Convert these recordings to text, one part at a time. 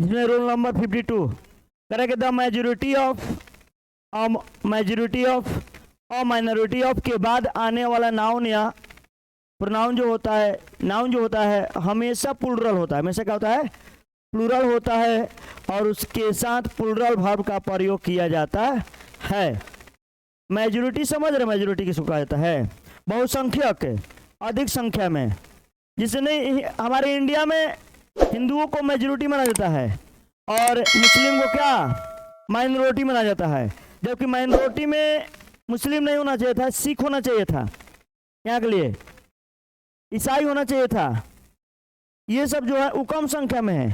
जिसमें rule number 52 करेंगे the majority of minority of के बाद आने वाला नाउन या प्रोनाउन जो होता है हमेशा प्लूरल होता है। हमेशा क्या होता है? प्लूरल होता है और उसके साथ प्लूरल वर्ब का प्रयोग किया जाता है। मेजोरिटी समझ रहे? मेजोरिटी किसको कहा जाता है? बहुसंख्यक, अधिक संख्या में। जिसने हमारे इंडिया में हिंदुओं को मेजोरिटी माना जाता है और मुस्लिम को क्या? माइनॉरिटी माना जाता है। जबकि माइनॉरिटी में मुस्लिम नहीं होना चाहिए था, सिख होना चाहिए था, यहाँ के लिए ईसाई होना चाहिए था। ये सब जो है वो कम संख्या में है,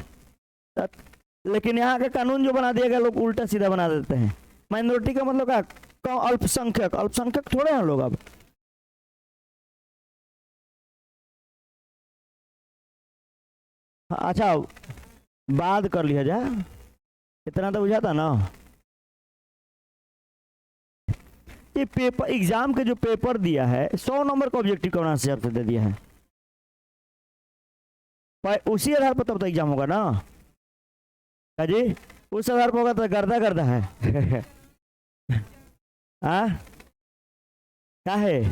लेकिन यहाँ का कानून जो बना दिया गया लोग उल्टा सीधा बना देते हैं। माइनॉरिटी का मतलब क्या? कम, अल्पसंख्यक। अल्पसंख्यक थोड़े हैं लोग अब। अच्छा, बात कर लिया जा, इतना तो बुझाता ना। ये पेपर एग्जाम के जो पेपर दिया है 100 नंबर का ऑब्जेक्टिव कौन से हिसाब से दे दिया है? उसी आधार पर तब तो एग्जाम होगा ना। क्या जी? उस आधार पर होगा तो गर्दा है। हाँ क्या है?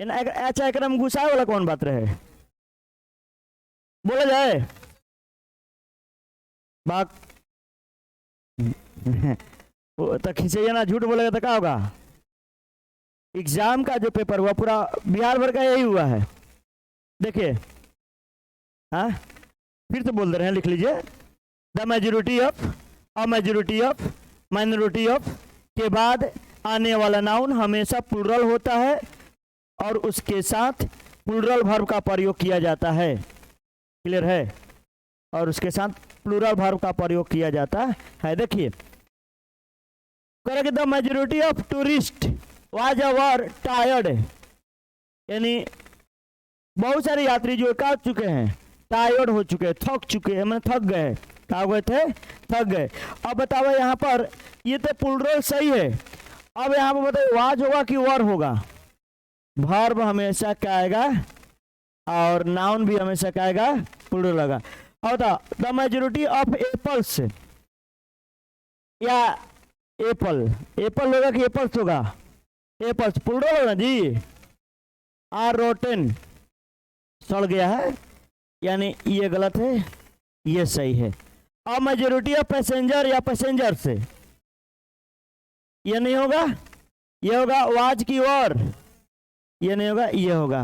अच्छा, एक गुस्सा वाला कौन बात रहे? बोला जाए बात तो खींचे ना, झूठ बोलेगा तो क्या होगा? एग्जाम का जो पेपर हुआ पूरा बिहार भर का यही हुआ है। देखिए, हाँ फिर तो बोल दे रहे हैं, लिख लीजिए। The majority of, a majority of, minority of के बाद आने वाला नाउन हमेशा प्लूरल होता है और उसके साथ प्लूरल वर्ब का प्रयोग किया जाता है। क्लियर है? और उसके साथ प्लूरल वर्ब का प्रयोग किया जाता है। देखिए, करेंगे the majority of tourist was our tired, यानी बहुत सारे यात्री जो क्या चुके हैं? टायर्ड हो चुके हैं, थक चुके हैं, मैंने थक गए। क्या हो गए थे? थक गए। अब बताओ यहाँ पर ये तो प्लूरल सही है। अब यहाँ पर बताइए वाज होगा कि वर होगा? वर्ब हमेशा क्या आएगा और नाउन भी हमेशा क्या आएगा? प्लूरल होगा। अब बताओ द मेजोरिटी ऑफ एप्पल्स, या एप्पल होगा कि एप्पल्स होगा? एप्पल्स प्लूरल होगा जी। आर रोटेन, सड़ गया है, यानी ये गलत है, ये सही है। अब मेजोरिटी ऑफ पैसेंजर या पैसेंजर से, ये नहीं होगा, ये होगा वाज की और, ये नहीं होगा, ये होगा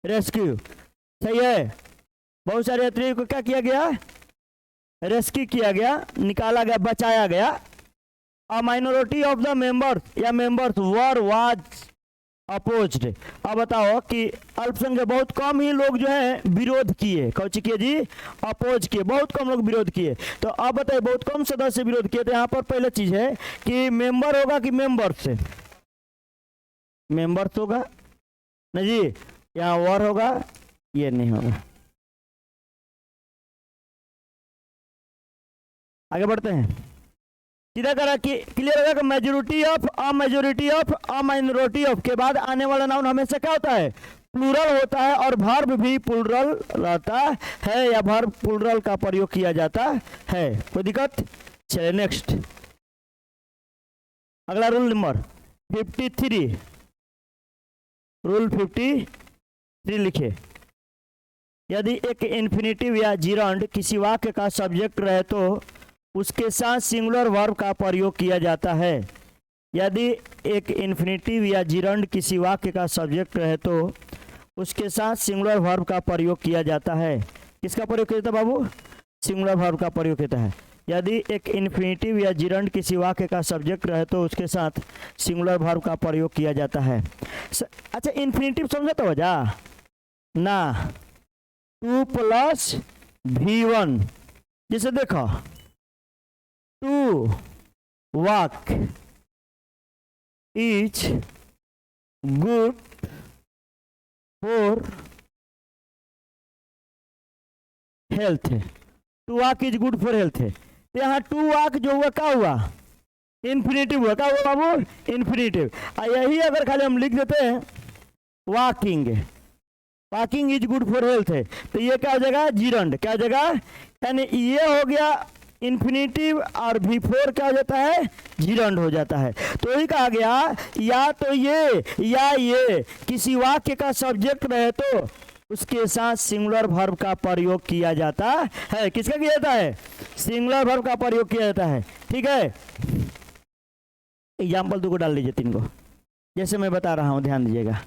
रेस्क्यू। सही है। बहुत सारे यात्रियों को क्या किया गया? रेस्क्यू किया गया, निकाला गया, बचाया गया। A minority of the members या मेंबर्स वर वाज अपोज्ड। अब बताओ कि अल्पसंख्यक बहुत कम ही लोग जो है विरोध किए। कौन किए जी? अपोज किए, बहुत कम लोग विरोध किए। तो अब बताइए बहुत कम सदस्य विरोध किए, तो यहाँ पर पहले चीज है कि मेंबर होगा कि मेंबर्स? मेंबर्स होगा ना जी। यहाँ वर होगा, ये नहीं होगा। आगे बढ़ते हैं, सीधा करा कि क्लियर होगा कि majority of, a majority of, a minority of के बाद आने वाला नाउन हमेशा क्या होता है? प्लूरल होता है और वर्ब भी प्लूरल रहता है या वर्ब प्लूरल का प्रयोग किया जाता है। कोई दिक्कत? चलिए नेक्स्ट, अगला रूल नंबर 53, रूल 53 लिखे। यदि एक इन्फिनेटिव या जिरंड किसी वाक्य का सब्जेक्ट रहे तो उसके साथ सिंगुलर वर्ब का प्रयोग किया जाता है। यदि एक इन्फिनेटिव या जिरंड किसी वाक्य का सब्जेक्ट रहे तो उसके साथ सिंगुलर वर्ब का प्रयोग किया जाता है। किसका प्रयोग किया जाता है बाबू? सिंगुलर वर्ब का प्रयोग किया है। यदि एक इन्फिनेटिव या जिरंड किसी वाक्य का सब्जेक्ट रहे तो उसके साथ सिंगुलर वर्ब का प्रयोग किया जाता है। अच्छा, इन्फिनेटिव समझा तो वजह ना, 2 + V1, जैसे देखो to walk is good for health, to walk is good for health है। तो यहाँ टू walk जो हुआ क्या हुआ? इन्फिनेटिव हुआ। क्या हुआ बाबू? इन्फिनेटिव। यही अगर खाली हम लिख देते हैं walking, walking is good for health है, तो ये क्या हो जाएगा? जिरंड। क्या हो जाएगा? यानी ये हो गया इन्फिनेटिव और V4 क्या हो जाता है, जीरंड हो जाता है। तो यही कहा गया या तो ये या ये किसी वाक्य का सब्जेक्ट रहे तो उसके साथ सिंगुलर वर्ब का प्रयोग किया जाता है। किसका किया जाता है, सिंगुलर वर्ब का प्रयोग किया जाता है। ठीक है, एग्जाम्पल 2 को डाल लीजिए 3 को, जैसे मैं बता रहा हूं, ध्यान दीजिएगा।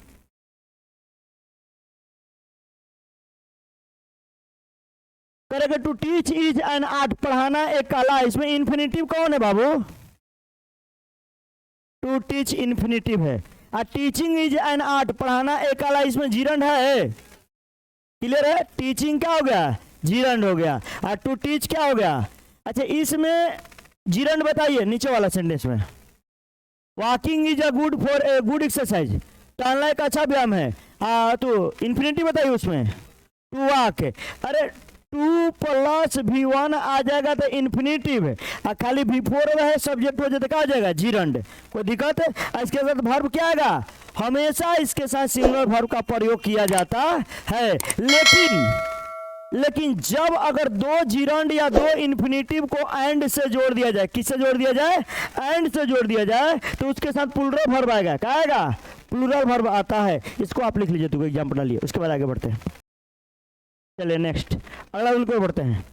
करेगा to teach is an art, पढ़ाना एक कला। इसमें इन्फिनेटिव कौन है बाबू, टू टीच इन्फिनेटिव है। और टीचिंग इज एन आर्ट, पढ़ाना एक कला, इसमें जीरंड है। क्लियर है, टीचिंग क्या हो गया, जीरंड हो गया। और टू टीच क्या हो गया। अच्छा, इसमें जीरंड बताइए नीचे वाला सेंटेंस में। Walking is a good for a good exercise, टहलना एक अच्छा व्यायाम है। तो इन्फिनिटी बताइए उसमें, टू वॉक। अरे 2 + V1 आ जाएगा तो इन्फिनेटिव है, और खाली V4 रहे सब्जेक्ट हो जाए क्या हो जाएगा, जीरंड। कोई दिक्कत है। इसके साथ वर्ब क्या आएगा, हमेशा इसके साथ सिंगुलर वर्ब का प्रयोग किया जाता है। लेकिन जब अगर 2 जीरंड या 2 इन्फिनेटिव को एंड से जोड़ दिया जाए, किससे जोड़ दिया जाए, एंड से जोड़ दिया जाए, तो उसके साथ प्लूरल वर्ब आएगा। क्या आएगा, प्लूरल वर्ब आता है। इसको आप लिख लीजिए, तो एग्जाम्पल डालिए, उसके बाद आगे बढ़ते हैं। चलिए नेक्स्ट, अगला रूल को बढ़ते हैं।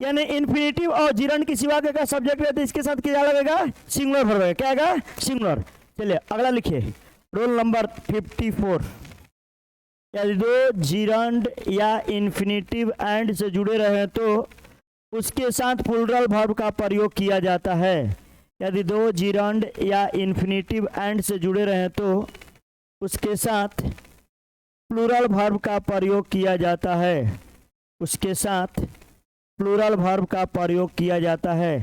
यानी इन्फिनेटिव और जीरंड की सिवा का सब्जेक्ट है तो इसके साथ क्या लगेगा, सिंगुलर वर्ब है। क्या आएगा, सिंगुलर। चलिए अगला लिखिए, रोल नंबर 54। यदि 2 जीरंड या इन्फिनेटिव एंड से जुड़े रहे तो उसके साथ प्लूरल वर्ब का प्रयोग किया जाता है। यदि 2 जीरंड या इन्फिनेटिव एंड से जुड़े रहे तो उसके साथ प्लूरल वर्ब का प्रयोग किया जाता है। उसके साथ प्लूरल वर्ब का प्रयोग किया जाता है।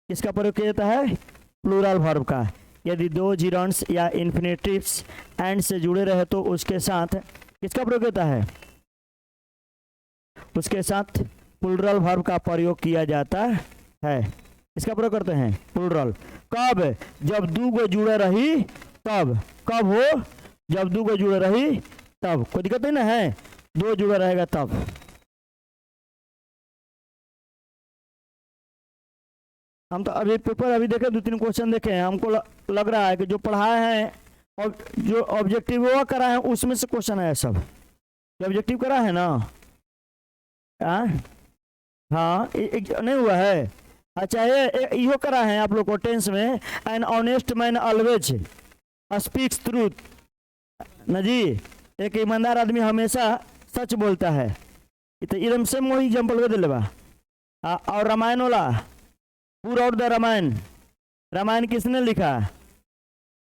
किसका प्रयोग किया जाता है, प्लूरल वर्ब का। यदि 2 जीरंड्स या इन्फिनेटिव्स एंड से जुड़े रहे तो उसके साथ किसका प्रयोग होता है, उसके साथ प्लूरल वर्ब का प्रयोग किया जाता है। इसका प्रयोग करते हैं प्लूरल। कब, जब 2 को जुड़े रही तब। कब हो, जब 2 को जुड़े रही तब। कोई दिक्कत नहीं ना है, 2 जुड़ा रहेगा तब। हम तो अभी पेपर अभी देखे, 2-3 क्वेश्चन देखे हैं, हमको लग रहा है कि जो पढ़ाए हैं और जो ऑब्जेक्टिव वो करा है उसमें से क्वेश्चन आया सब। जो ऑब्जेक्टिव करा है ना, हाँ नहीं हुआ है। अच्छा, ये करा है आप लोग को टेंस में, an honest man always speaks truth ना जी। एक ईमानदार आदमी हमेशा सच बोलता है। तो एकदम से वही एग्जाम्पल कर दिले बा। और रामायण वाला, पूरा आउट द रामायण, रामायण किसने लिखा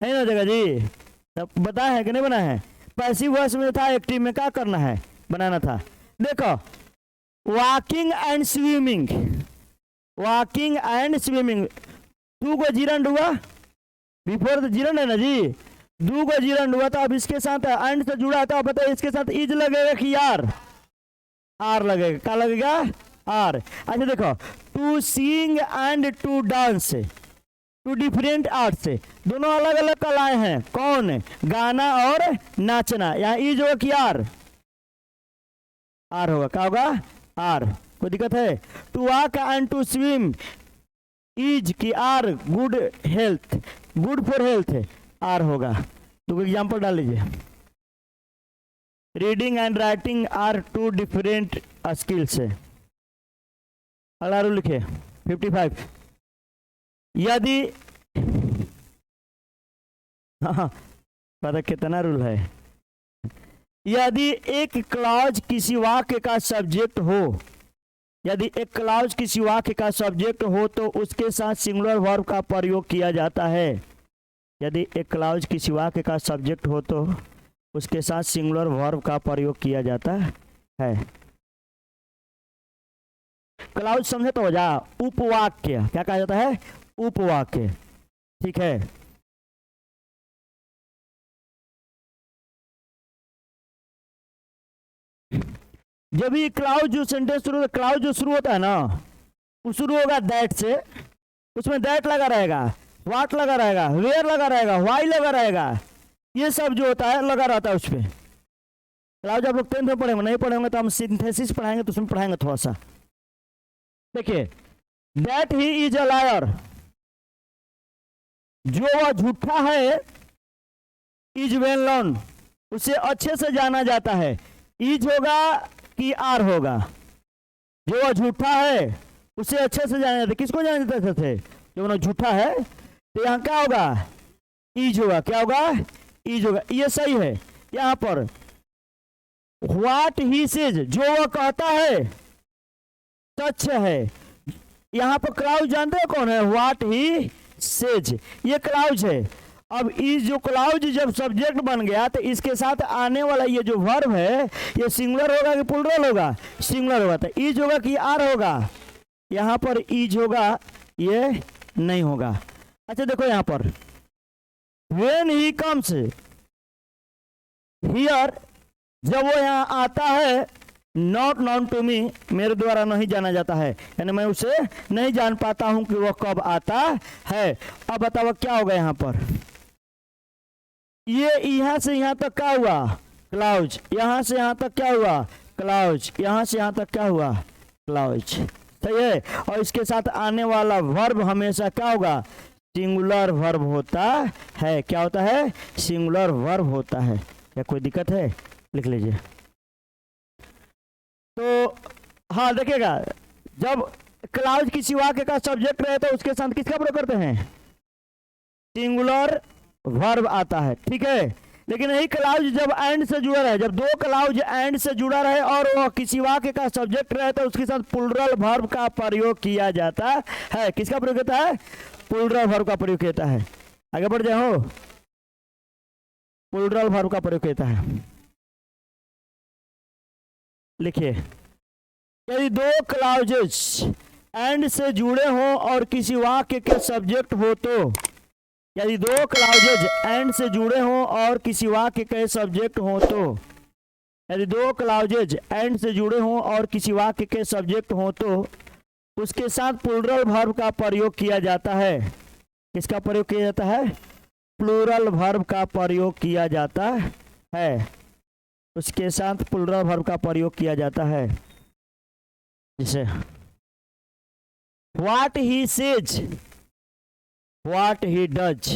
है ना जगह जी, तब बता है कि नहीं बना है। पैसिव वॉइस में था, एक्टिव में क्या करना है, बनाना था। देखो, walking and swimming, walking and swimming, 2 को जीरंड हुआ, बिफोर तो जीरंड है ना जी, 2 को जीरंड हुआ। तो अब इसके साथ एंड से जुड़ा था, बताइए इसके साथ इज लगेगा कि आर, आर लगेगा। क्या लगेगा, आर। अच्छा देखो, to sing and to dance, 2 different arts, दोनों अलग अलग कलाएं हैं। कौन, गाना और नाचना। यहाँ इज होगा कि आर, आर होगा। क्या होगा, आर। कोई दिक्कत है। To walk and to swim, is की are, good health, good for health, are होगा। तो एग्जाम्पल डाल लीजिए। Reading and writing are 2 different skills है। अगला रूल लिखे 55। यदि, हाँ पता कितना रूल है। यदि एक क्लॉज किसी वाक्य का सब्जेक्ट हो, यदि एक क्लॉज किसी वाक्य का सब्जेक्ट हो तो उसके साथ सिंगुलर वर्ब का प्रयोग किया जाता है। यदि एक क्लॉज किसी वाक्य का सब्जेक्ट हो तो उसके साथ सिंगुलर वर्ब का प्रयोग किया जाता है। क्लॉज समझे तो हो जा, उपवाक्य। क्या कहा जाता है, उपवाक्य। ठीक है, जब भी क्लाउज जो सेंटेंस शुरू, क्लाउज जो शुरू होता है ना, वो शुरू होगा दैट से, उसमें दैट लगा रहेगा, व्हाट लगा रहेगा, वेयर लगा रहेगा, व्हाई लगा रहेगा, ये सब जो होता है लगा रहता है उस पर। क्लाउज आप लोग 10th में पढ़ेंगे, नहीं पढ़ेंगे तो हम सिंथेसिस पढ़ाएंगे तो उसमें पढ़ाएंगे थोड़ा सा। देखिए, that he is a liar, जो वह झूठा है, इज वेल नोन, उसे अच्छे से जाना जाता है। इज होगा कि आर होगा? जो वह झूठा है उसे अच्छे से जाना जाता है। किसको जाना जाता थे? जो वो झूठा है। तो यहाँ क्या होगा? इज होगा। क्या होगा? इज होगा। ये सही है। यहाँ पर व्हाट ही सेज, जो वह कहता है सच है। यहाँ पर क्लाउज जानते हो कौन है? व्हाट ही सेज, ये क्लाउज है। अब इस जो क्लाउज जब सब्जेक्ट बन गया तो इसके साथ आने वाला ये जो वर्ब है ये सिंगुलर होगा कि प्लूरल होगा? सिंगुलर होगा। तो इज होगा कि आर होगा? यहाँ पर इज होगा, ये नहीं होगा। अच्छा देखो यहाँ पर when he comes here, जब वो यहाँ आता है, नॉट नॉन टू मी, मेरे द्वारा नहीं जाना जाता है, यानी मैं उसे नहीं जान पाता हूं कि वह कब आता है। अब बताओ क्या होगा यहाँ पर? ये यहाँ से यहाँ तक क्या हुआ? क्लाउज। यहाँ से यहाँ तक क्या हुआ? क्लाउज। यहाँ से यहाँ तक क्या हुआ? क्लाउज। सही है। और इसके साथ आने वाला वर्ब हमेशा क्या होगा? सिंगुलर वर्ब होता है। क्या होता है? सिंगुलर वर्ब होता है। क्या कोई दिक्कत है? लिख लीजिए। तो हाँ देखिएगा, जब क्लाउज किसी वाक्य का सब्जेक्ट रहे तो उसके साथ किसका प्रयोग करते हैं? सिंगुलर वर्ब आता है। ठीक है। लेकिन यही क्लाउज जब एंड से जुड़ा रहे, जब दो क्लाउज एंड से जुड़ा रहे और वह किसी वाक्य का सब्जेक्ट रहे तो उसके साथ प्लूरल वर्ब का प्रयोग किया जाता है। किसका प्रयोग होता है? प्लूरल वर्ब का प्रयोग होता है। आगे बढ़ जाओ। प्लूरल वर्ब का प्रयोग होता है। लिखिए, यदि दो क्लाउजेस एंड से जुड़े हों और किसी वाक्य के सब्जेक्ट हो तो, यदि दो क्लाउजेज एंड से जुड़े हों और किसी वाक्य के सब्जेक्ट हो तो, यदि दो क्लाउजेज एंड से जुड़े हों और किसी वाक्य के सब्जेक्ट हो तो उसके साथ प्लूरल वर्ब का प्रयोग किया जाता है। किसका प्रयोग किया जाता है? प्लूरल वर्ब का प्रयोग किया जाता है। उसके साथ प्लूरल वर्ब का प्रयोग किया जाता है। जैसे what he says, what he does,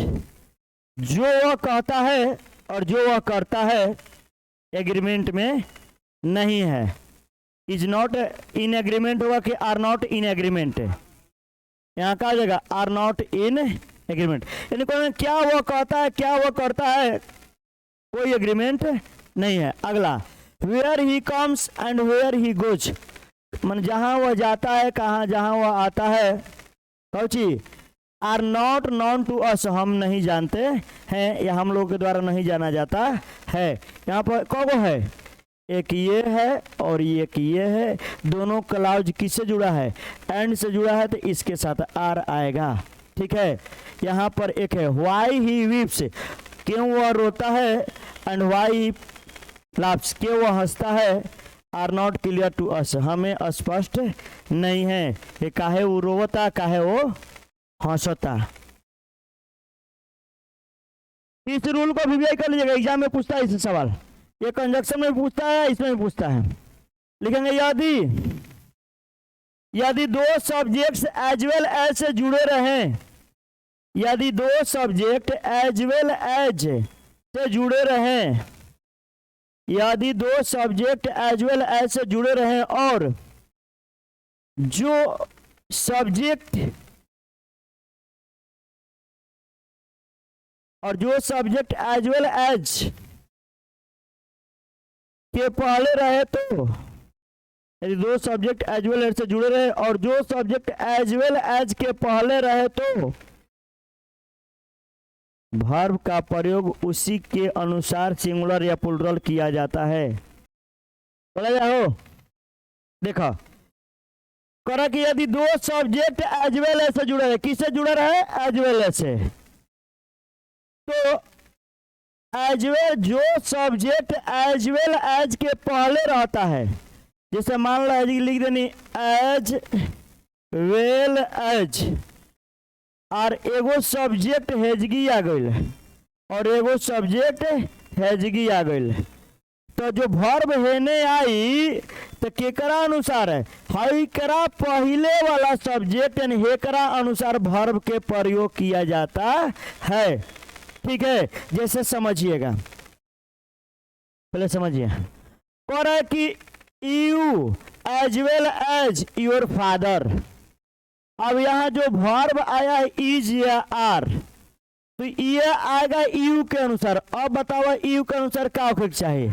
जो वह कहता है और जो वह करता है एग्रीमेंट में नहीं है। इज नॉट इन एग्रीमेंट होगा कि आर नॉट इन एग्रीमेंट? यहाँ कहा जाएगा आर नॉट इन एग्रीमेंट। यानी क्या वह कहता है, क्या वह करता है, कोई एग्रीमेंट नहीं है। अगला, where he comes and where he goes, मन जहां वह जाता है, कहाँ जहां वह आता है, कौची are not known to us, हम नहीं जानते हैं या हम लोग के द्वारा नहीं जाना जाता है। यहाँ पर कौन है? एक ये है और एक ये है। दोनों क्लाउज किससे जुड़ा है? एंड से जुड़ा है, तो इसके साथ आर आएगा। ठीक है। यहाँ पर एक है व्हाई ही वीप्स, क्यों वह रोता है, एंड व्हाई लाफ्स, क्यों वह हंसता है, are not clear to us, हमें स्पष्ट नहीं है ये काहे वो रोता, काहे वो हंसता। इस रूल को भी कर लीजिएगा, एग्जाम में पूछता है इस सवाल। ये कंजक्शन में पूछता है, इसमें भी पूछता है। लिखेंगे यदि दो सब्जेक्ट्स एज वेल एज से जुड़े रहें, यदि दो सब्जेक्ट एज वेल एज से जुड़े रहें, यदि दो सब्जेक्ट एज वेल एज से जुड़े रहें और जो सब्जेक्ट एज वेल एज के पहले रहे तो, यदि दो सब्जेक्ट एज वेल एज से जुड़े रहे और जो सब्जेक्ट एज वेल एज के पहले रहे तो वर्ब का प्रयोग उसी के अनुसार सिंगुलर या प्लूरल किया जाता है। बोला जाओ। देखो करा कि यदि दो सब्जेक्ट एज वेल एज से जुड़े रहे, किससे जुड़े रहे? एज वेल एज से। तो एज वेल, जो सब्जेक्ट एज वेल एज के पहले रहता है, जैसे मान लो लिख देनी एज वेल एज, और एगो सब्जेक्ट हेजगी आ गई और एगो सब्जेक्ट हेजगी आ गई, तो जो वर्ब हेने आई तो केकरा अनुसार है, हेकरा पहले वाला सब्जेक्ट यानी हेकरा अनुसार वर्ब के प्रयोग किया जाता है। ठीक है, जैसे समझिएगा, पहले समझिए। कह रहा है कि you as well as your father. अब यहाँ जो वर्ब आया है इज या आर, तो ये आएगा यू के अनुसार। अब बताओ यू के अनुसार क्या होना चाहिए,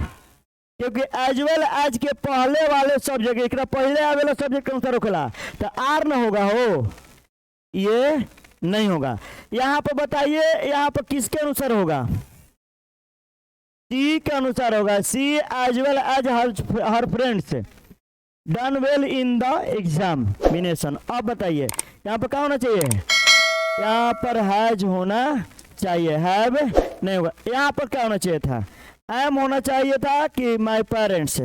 क्योंकि एज वेल एज के पहले वाले सब्जेक्ट एक पहले आवेला सब्जेक्ट के अनुसार होखेला, तो आर ना होगा, हो ये नहीं होगा। यहाँ पर बताइए, यहाँ पर किसके अनुसार होगा, सी के अनुसार होगा। She as well as her friends done well in the examination. अब बताइए यहाँ पर क्या होना चाहिए, यहाँ पर हैज होना चाहिए, हैव नहीं होगा। यहाँ पर क्या होना चाहिए था, एम होना चाहिए था कि माई पेरेंट्स।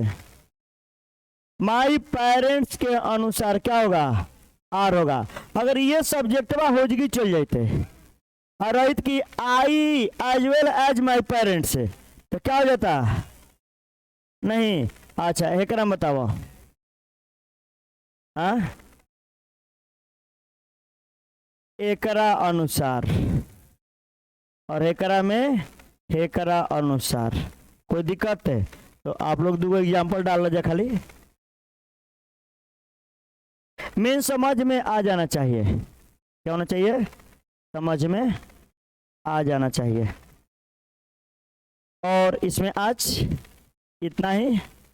माई पेरेंट्स के अनुसार क्या होगा, आर होगा। अगर ये सब्जेक्टवा होजगी चल जाते और रहित कि I as well as my parents, तो क्या हो जाता, नहीं। अच्छा एक बताओ, हाँ एकरा अनुसार और एकरा में हेकरा अनुसार, कोई दिक्कत है तो आप लोग दो एग्जाम्पल डाल लीजिए खाली। मेन समझ में आ जाना चाहिए, क्या होना चाहिए, समझ में आ जाना चाहिए। और इसमें आज इतना ही।